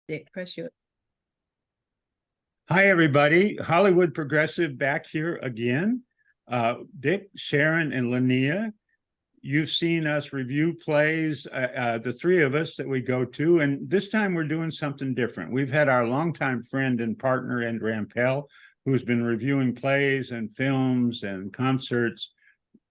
Dick, press your. Hi, everybody. Hollywood Progressive back here again. Dick, Sharon, and Linnea, you've seen us review plays, the three of us that we go to, and this time we're doing something different. We've had our longtime friend and partner, Ed Rampell, who's been reviewing plays and films and concerts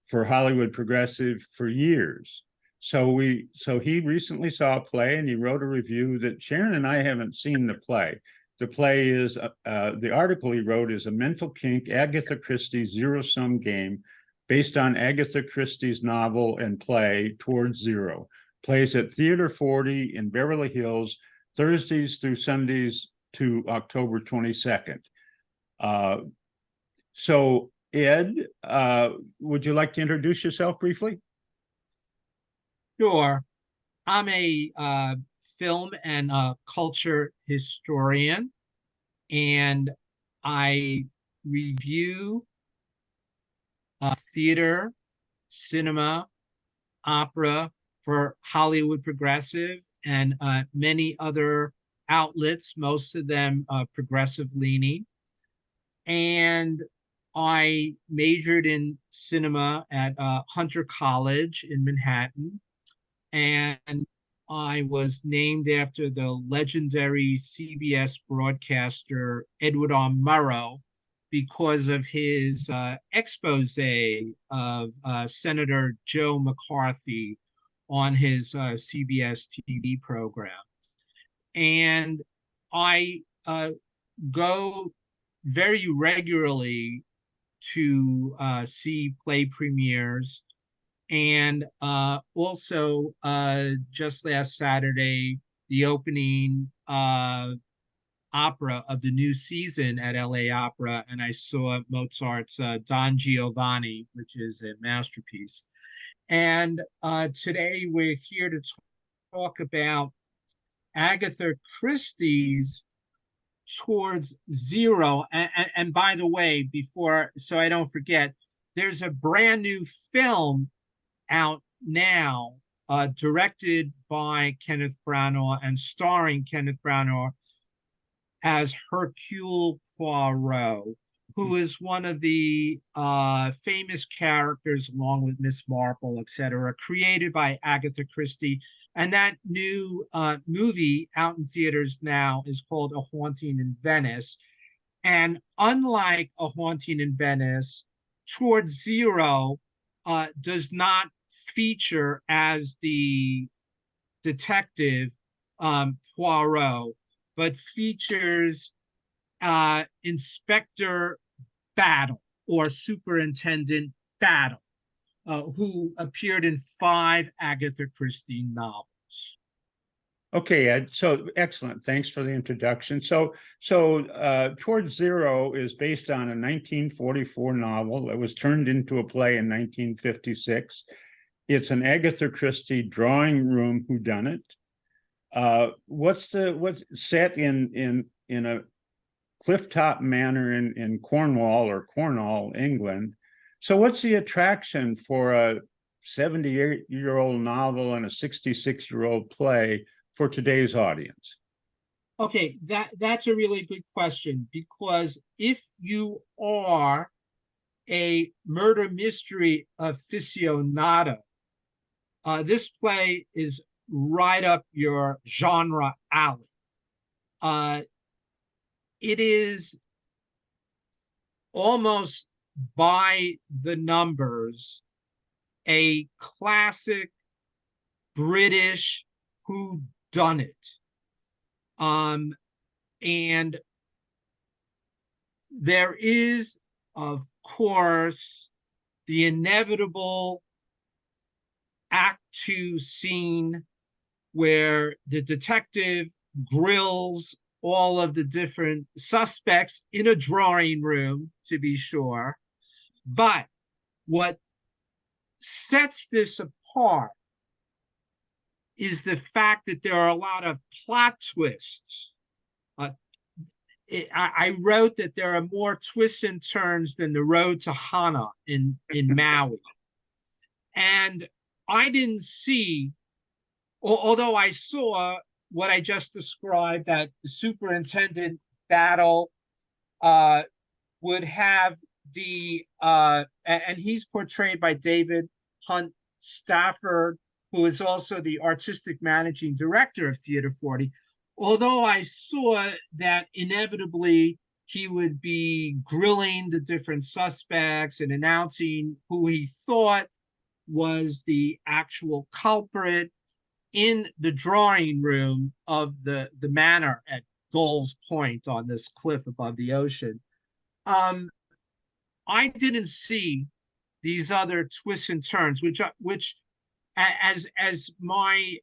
for Hollywood Progressive for years. So he recently saw a play and he wrote a review that Sharon and I haven't seen the play. The play is, the article he wrote is A Mental Kink, Agatha Christie's Zero-Sum Game, based on Agatha Christie's novel and play Towards Zero. Plays at Theater 40 in Beverly Hills, Thursdays through Sundays to October 22nd. So Ed, would you like to introduce yourself briefly? Sure. I'm a film and culture historian, and I review theater, cinema, opera for Hollywood Progressive and many other outlets, most of them progressive leaning. And I majored in cinema at Hunter College in Manhattan, and I was named after the legendary CBS broadcaster Edward R. Murrow because of his expose of Senator Joe McCarthy on his CBS TV program. And I go very regularly to see play premieres. And also, just last Saturday, the opening opera of the new season at LA Opera, and I saw Mozart's Don Giovanni, which is a masterpiece. And today we're here to talk about Agatha Christie's Towards Zero. And by the way, before, so I don't forget, there's a brand new film out now, directed by Kenneth Branagh and starring Kenneth Branagh as Hercule Poirot, who is one of the famous characters, along with Miss Marple, etc., created by Agatha Christie. And that new movie out in theaters now is called A Haunting in Venice. And unlike A Haunting in Venice, Towards Zero does not feature as the detective Poirot, but features Inspector Battle or Superintendent Battle, who appeared in 5 Agatha Christie novels. Okay, Ed. So excellent. Thanks for the introduction. So Towards Zero is based on a 1944 novel that was turned into a play in 1956. It's an Agatha Christie drawing room whodunit. What's set in a clifftop manor in Cornwall, England. So what's the attraction for a 78-year-old novel and a 66-year-old play for today's audience? Okay, that's a really good question, because if you are a murder mystery aficionado, this play is right up your genre alley. It is almost by the numbers a classic British whodunit. And there is, of course, the inevitable Act 2 scene where the detective grills all of the different suspects in a drawing room, to be sure. But what sets this apart is the fact that there are a lot of plot twists. I wrote that there are more twists and turns than the road to Hana in Maui. And I didn't see, although I saw what I just described, that the superintendent battle would have and he's portrayed by David Hunt Stafford, who is also the artistic managing director of Theater 40. Although I saw that inevitably he would be grilling the different suspects and announcing who he thought was the actual culprit in the drawing room of the manor at Gull's Point on this cliff above the ocean. I didn't see these other twists and turns, which as my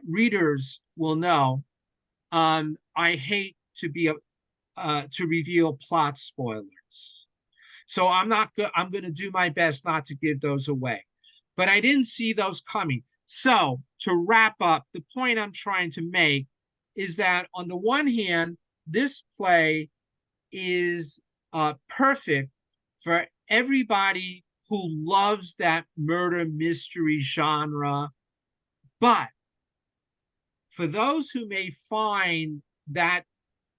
readers will know, I hate to be to reveal plot spoilers. So I'm going to do my best not to give those away. But I didn't see those coming. So to wrap up, the point I'm trying to make is that on the one hand, this play is perfect for everybody who loves that murder mystery genre. But for those who may find that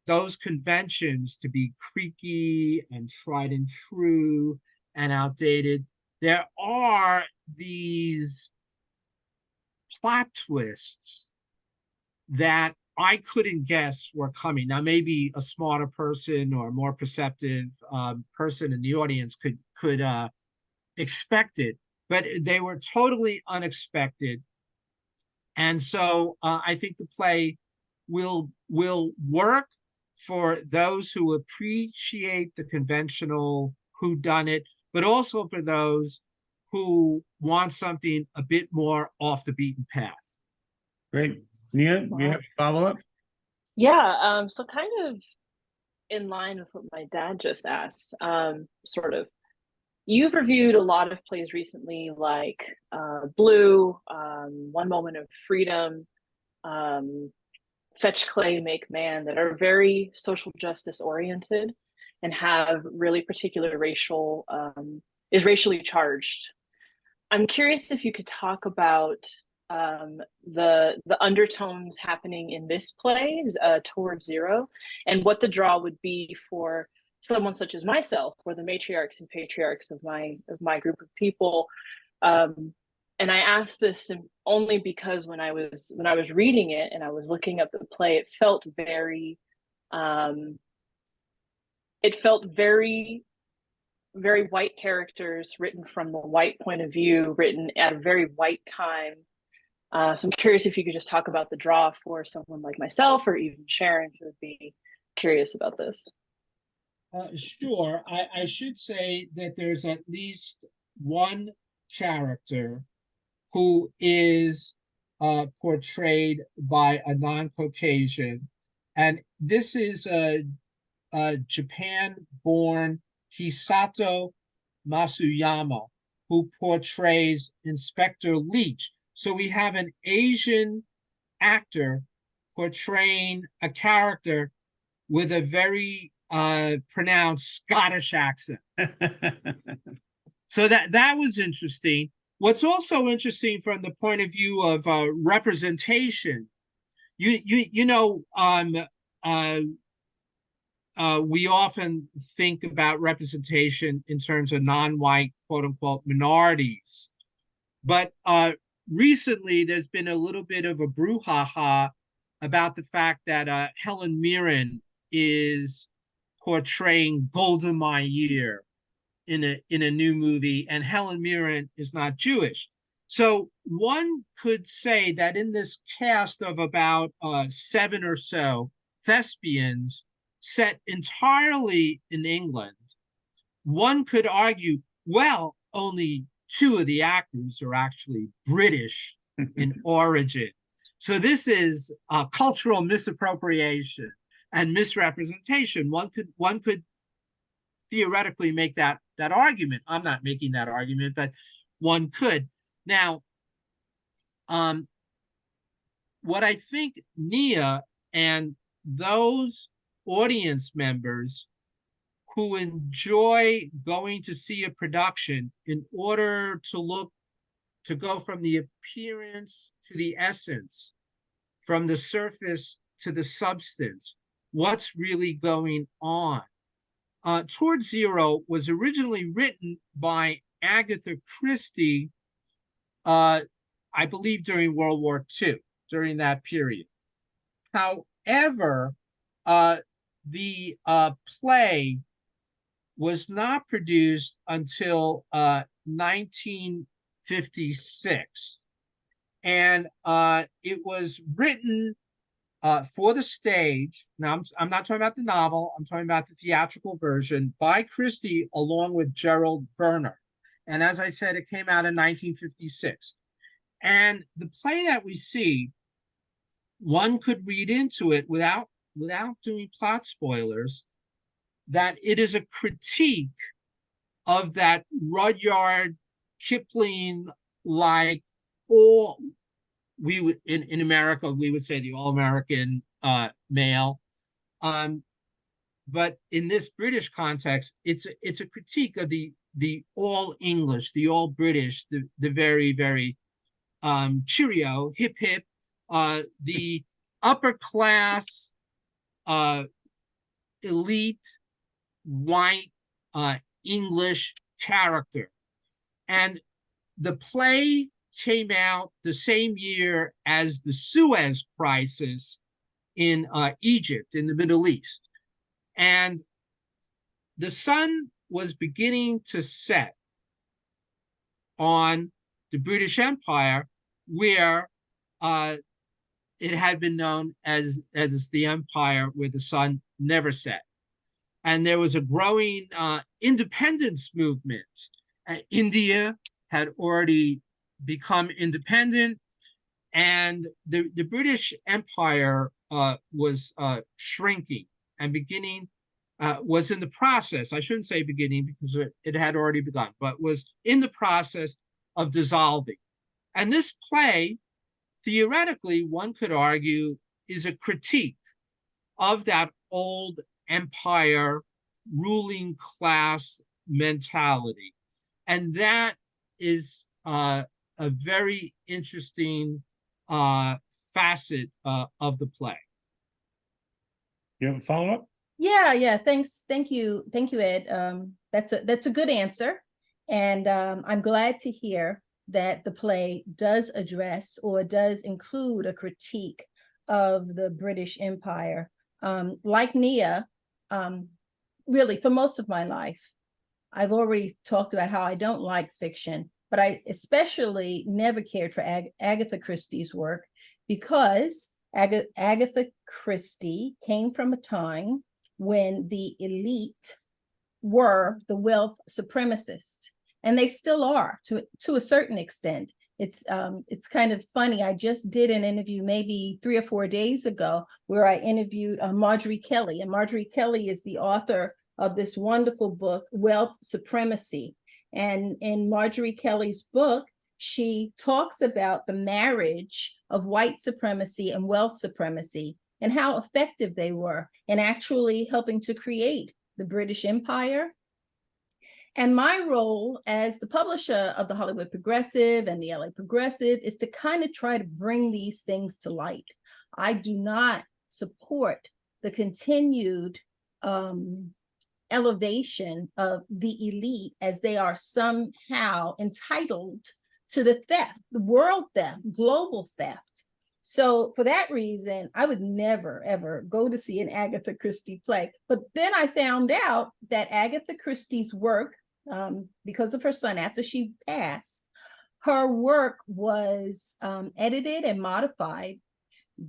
those conventions to be creaky and tried and true and outdated, there are these plot twists that I couldn't guess were coming. Now, maybe a smarter person or a more perceptive person in the audience could expect it, but they were totally unexpected. And so I think the play will work for those who appreciate the conventional whodunit, but also for those who want something a bit more off the beaten path. Great. Nia, do you have a follow-up? Yeah, so kind of in line with what my dad just asked, sort of. You've reviewed a lot of plays recently, like Blue, One Moment of Freedom, Fetch Clay, Make Man, that are very social justice oriented and have really particular is racially charged. I'm curious if you could talk about the undertones happening in this play, Towards Zero, and what the draw would be for someone such as myself, or the matriarchs and patriarchs of my group of people. And I asked this only because when I was reading it and I was looking up the play, it felt very very white characters, written from the white point of view, written at a very white time. So I'm curious if you could just talk about the draw for someone like myself, or even Sharon, who would be curious about this. Sure. I should say that there's at least one character who is portrayed by a non-Caucasian, and this is a Japan-born Hisato Masuyama, who portrays Inspector Leach. So we have an Asian actor portraying a character with a very pronounced Scottish accent. So that was interesting. What's also interesting from the point of view of representation, you know, we often think about representation in terms of non-white, quote unquote, minorities. But recently, there's been a little bit of a brouhaha about the fact that Helen Mirren is portraying Golda Meir in a new movie, and Helen Mirren is not Jewish. So one could say that in this cast of about 7 or so thespians set entirely in England, one could argue, well, only 2 of the actors are actually British in origin. So this is cultural misappropriation and misrepresentation. One could theoretically make that argument. I'm not making that argument, but one could. Now, what I think Nia and those audience members who enjoy going to see a production in order to go from the appearance to the essence from the surface to the substance. What's really going on? Toward Zero was originally written by Agatha Christie, I believe during World War II, during that period. However, the play was not produced until 1956. And it was written for the stage. Now, I'm not talking about the novel, I'm talking about the theatrical version by Christie along with Gerald Verner. And as I said, it came out in 1956. And the play that we see, one could read into it without doing plot spoilers, that it is a critique of that Rudyard Kipling like all we would in America we would say the all-American male, but in this British context, it's a critique of the all English, the all British, the very very cheerio, hip hip, the upper class, elite white English character. And the play came out the same year as the Suez Crisis in Egypt, in the Middle East. And the sun was beginning to set on the British Empire, where it had been known as the empire where the sun never set. And there was a growing independence movement. India had already become independent, and the British Empire was shrinking and was in the process, I shouldn't say beginning because it had already begun, but was in the process of dissolving. And this play, theoretically, one could argue, is a critique of that old empire ruling class mentality. And that is a very interesting facet of the play. You have a follow-up? Yeah. Thanks. Thank you, Ed. That's a good answer. And I'm glad to hear that the play does address or does include a critique of the British Empire. Like Nia, really, for most of my life, I've already talked about how I don't like fiction, but I especially never cared for Agatha Christie's work because Agatha Christie came from a time when the elite were the wealth supremacists, and they still are to a certain extent. It's kind of funny. I just did an interview maybe 3 or 4 days ago where I interviewed Marjorie Kelly, and Marjorie Kelly is the author of this wonderful book, Wealth Supremacy. And in Marjorie Kelly's book, she talks about the marriage of white supremacy and wealth supremacy and how effective they were in actually helping to create the British Empire. And my role as the publisher of the Hollywood Progressive and the LA Progressive is to kind of try to bring these things to light. I do not support the continued elevation of the elite as they are somehow entitled to the theft, the world theft, global theft. So for that reason, I would never, ever go to see an Agatha Christie play. But then I found out that Agatha Christie's work, because of her son, after she passed, her work was edited and modified.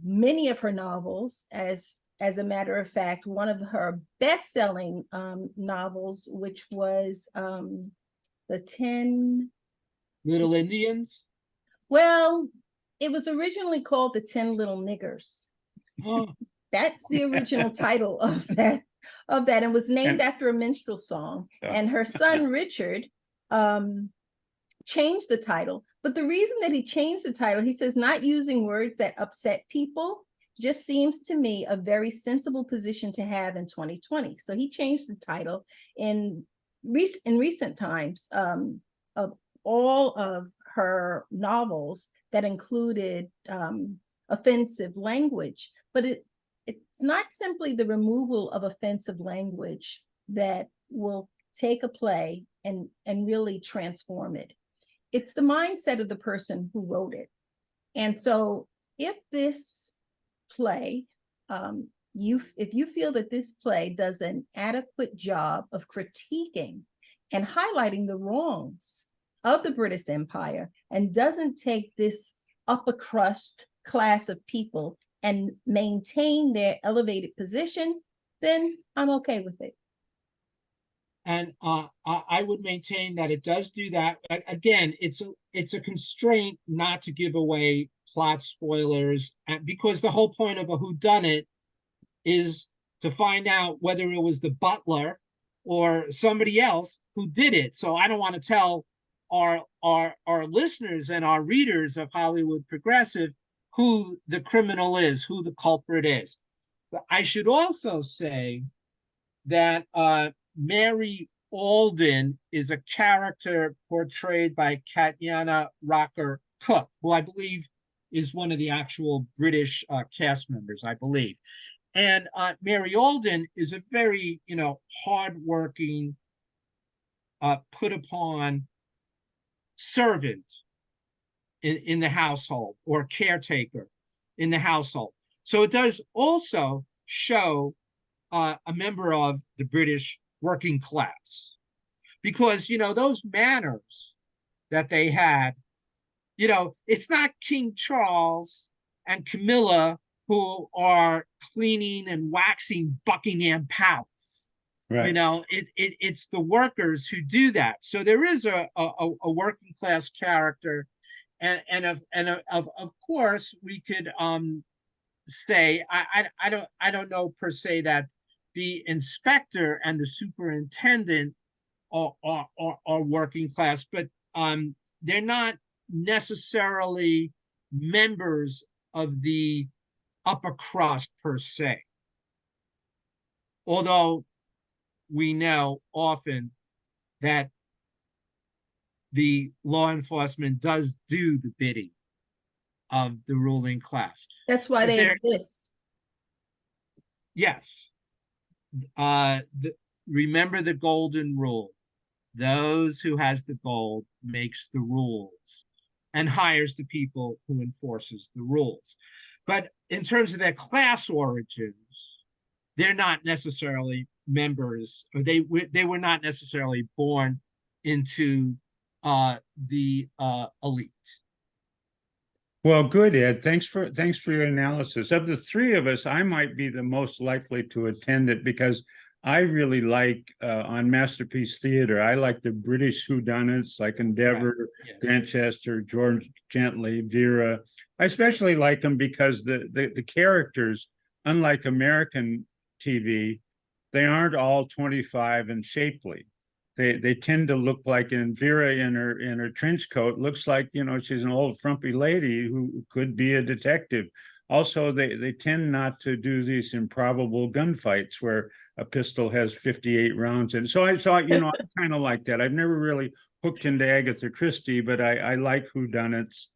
Many of her novels, as a matter of fact, one of her best-selling novels, which was the 10 Little Indians. Well, it was originally called the 10 Little Niggers. That's the original title of that. It was named after a minstrel song. And her son Richard changed the title. But the reason that he changed the title, he says, not using words that upset people just seems to me a very sensible position to have in 2020. So he changed the title in recent times of all of her novels that included offensive language, but it's not simply the removal of offensive language that will take a play and really transform it. It's the mindset of the person who wrote it. And so if this play, if you feel that this play does an adequate job of critiquing and highlighting the wrongs of the British Empire and doesn't take this upper crust class of people and maintain their elevated position, then I'm okay with it. And I would maintain that it does do that. Again, it's a constraint not to give away plot spoilers, because the whole point of a whodunit is to find out whether it was the butler or somebody else who did it. So I don't want to tell our listeners and our readers of Hollywood Progressive who the criminal is, who the culprit is. But I should also say that Mary Alden is a character portrayed by Katiana Rocker Cook, who I believe is one of the actual British cast members, I believe. And Mary Alden is a very, hardworking, put upon servant in the household, or caretaker in the household. So it does also show a member of the British working class, because those manners that they had, it's not King Charles and Camilla who are cleaning and waxing Buckingham Palace. Right. It's the workers who do that. So there is a working class character, and of course we could say, I don't know per se that the inspector and the superintendent are working class, but they're not necessarily members of the upper crust per se. Although we know often that the law enforcement does do the bidding of the ruling class. That's why they exist. Yes. Remember the golden rule. Those who has the gold makes the rules and hires the people who enforces the rules. But in terms of their class origins, they're not necessarily members, or they were not necessarily born into the elite. Well, good, Ed. Thanks for your analysis. Of the three of us, I might be the most likely to attend it, because I really like on Masterpiece Theater, I like the British whodunits like Endeavor, Right. Yes. Grantchester, George Gently, Vera. I especially like them because the characters, unlike American TV, they aren't all 25 and shapely. They tend to look like, in Vera in her trench coat, looks like, she's an old frumpy lady who could be a detective. Also, they tend not to do these improbable gunfights where a pistol has 58 rounds in. So I kind of like that. I've never really hooked into Agatha Christie, but I like whodunits.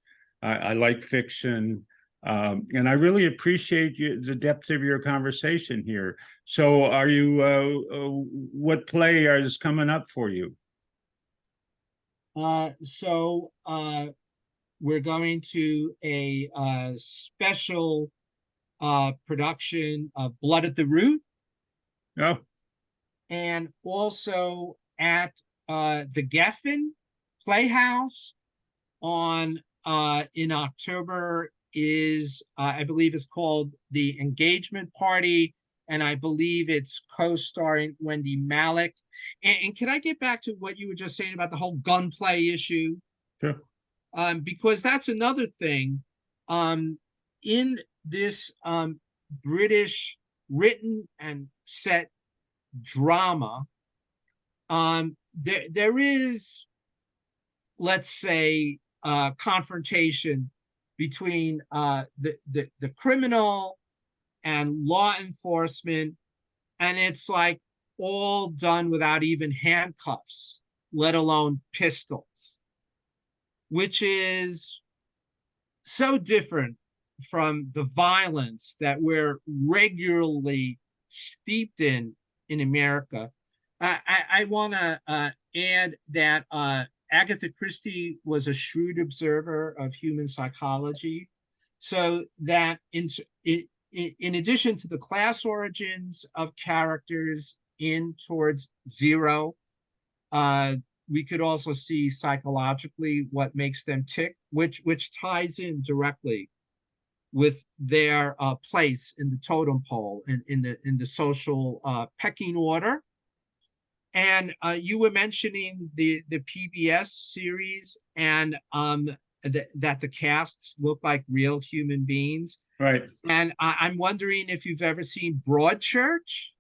I like fiction. And I really appreciate the depth of your conversation here. So are you, what play is coming up for you? So we're going to a special production of Blood at the Root. Oh, and also at the Geffen Playhouse on in October is I believe it's called The Engagement Party, and I believe it's co-starring Wendy Malick. And can I get back to what you were just saying about the whole gunplay issue? sure. Because that's another thing. In this British written and set drama, there is, let's say, confrontation between the criminal and law enforcement, and it's like all done without even handcuffs, let alone pistols, which is so different from the violence that we're regularly steeped in America. I want to add that Agatha Christie was a shrewd observer of human psychology, so that in addition to the class origins of characters in towards zero, we could also see psychologically what makes them tick, which ties in directly with their place in the totem pole and in the social pecking order. And you were mentioning the PBS series, and that the casts look like real human beings. Right. And I'm wondering if you've ever seen Broadchurch.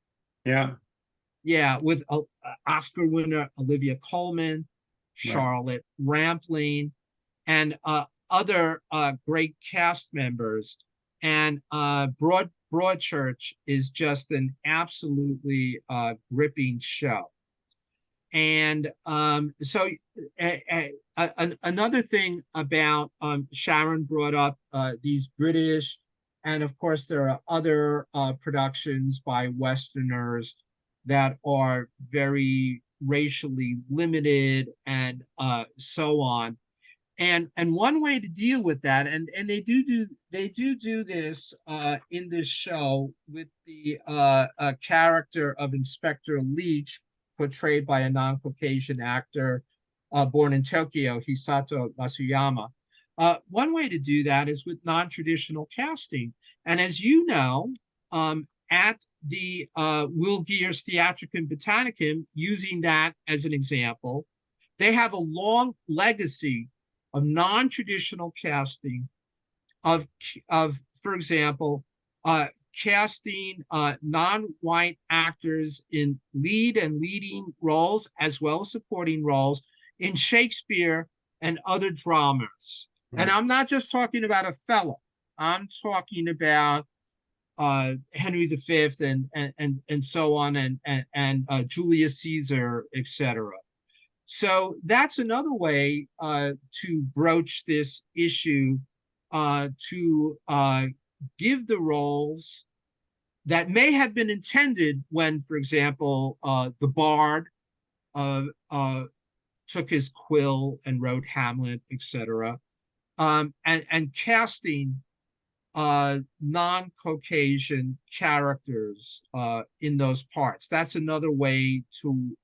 Yeah. Yeah, with Oscar winner Olivia Colman, Right. Charlotte Rampling, and other great cast members. And Broadchurch is just an absolutely gripping show. And so another thing about Sharon brought up these British, and of course there are other productions by Westerners that are very racially limited and so on. And one way to deal with that, and they do this in this show with the character of Inspector Leach, portrayed by a non-Caucasian actor born in Tokyo, Hisato Masuyama. One way to do that is with non-traditional casting. And as you know, at the Will Geer's Theatricum Botanicum, using that as an example, they have a long legacy of non-traditional casting of for example, casting non-white actors in lead and leading roles as well as supporting roles in Shakespeare and other dramas. Right. And I'm not just talking about Othello. I'm talking about Henry V and so on, and Julius Caesar, etc. So that's another way to broach this issue, to give the roles that may have been intended when, for example, the Bard took his quill and wrote Hamlet, etc., and casting non-Caucasian characters in those parts. That's another way to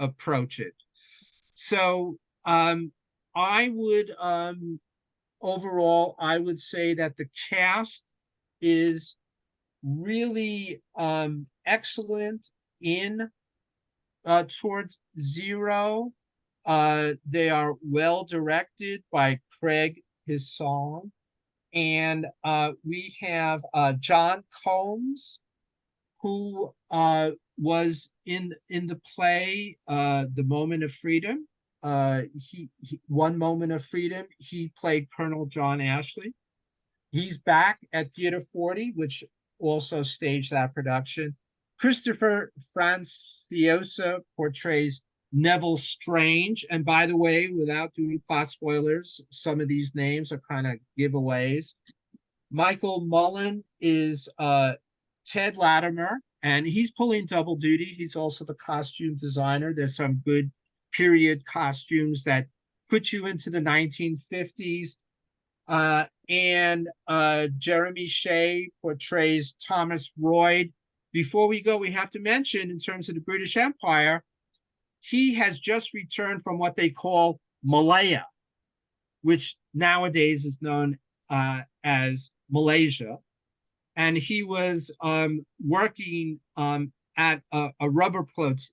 approach it. So I would overall, I would say that the cast is really excellent in towards zero. They are well directed by Craig Hisson. And we have John Combs, who was in the play The Moment of Freedom. He One Moment of Freedom, he played Colonel John Ashley. He's back at Theater 40, which also staged that production. Christopher Franciosa portrays Neville Strange. And by the way, without doing plot spoilers, some of these names are kind of giveaways. Michael Mullen is Ted Latimer, and he's pulling double duty. He's also the costume designer. There's some good period costumes that put you into the 1950s. And Jeremy Shea portrays Thomas Royd. Before we go, we have to mention, in terms of the British Empire, he has just returned from what they call Malaya, which nowadays is known as Malaysia. And he was working at a rubber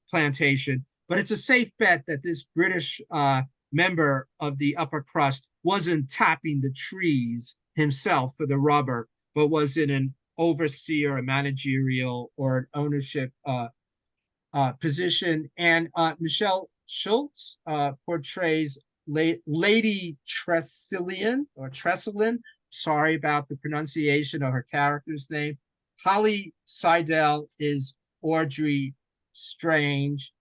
plantation, but it's a safe bet that this British member of the upper crust wasn't tapping the trees himself for the rubber, but was in an overseer, a managerial, or an ownership position. And Michelle Schultz portrays Lady Tressilian, or Tresselin. Sorry about the pronunciation of her character's name. Holly Seidel is Audrey Strange.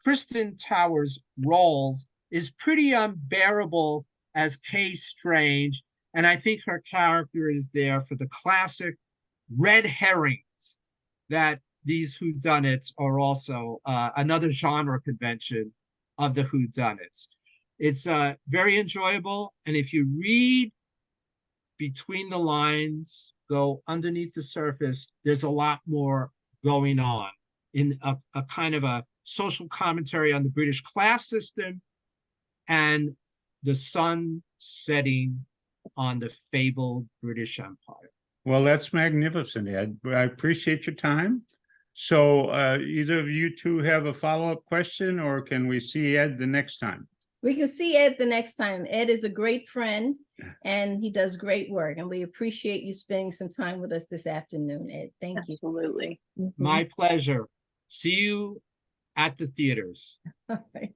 Kristen Towers' roles is pretty unbearable as Kay Strange, And I think her character is there for the classic red herrings that these whodunits are also another genre convention of the whodunits. It's very enjoyable. And if you read between the lines, go underneath the surface, there's a lot more going on in a kind of a social commentary on the British class system and the sun setting on the fabled British Empire. Well, that's magnificent, Ed. I appreciate your time. So either of you two have a follow-up question, or can we see Ed the next time? We can see Ed the next time. Ed is a great friend and he does great work. And we appreciate you spending some time with us this afternoon, Ed. Thank you. Absolutely. My pleasure. See you at the theaters. All right.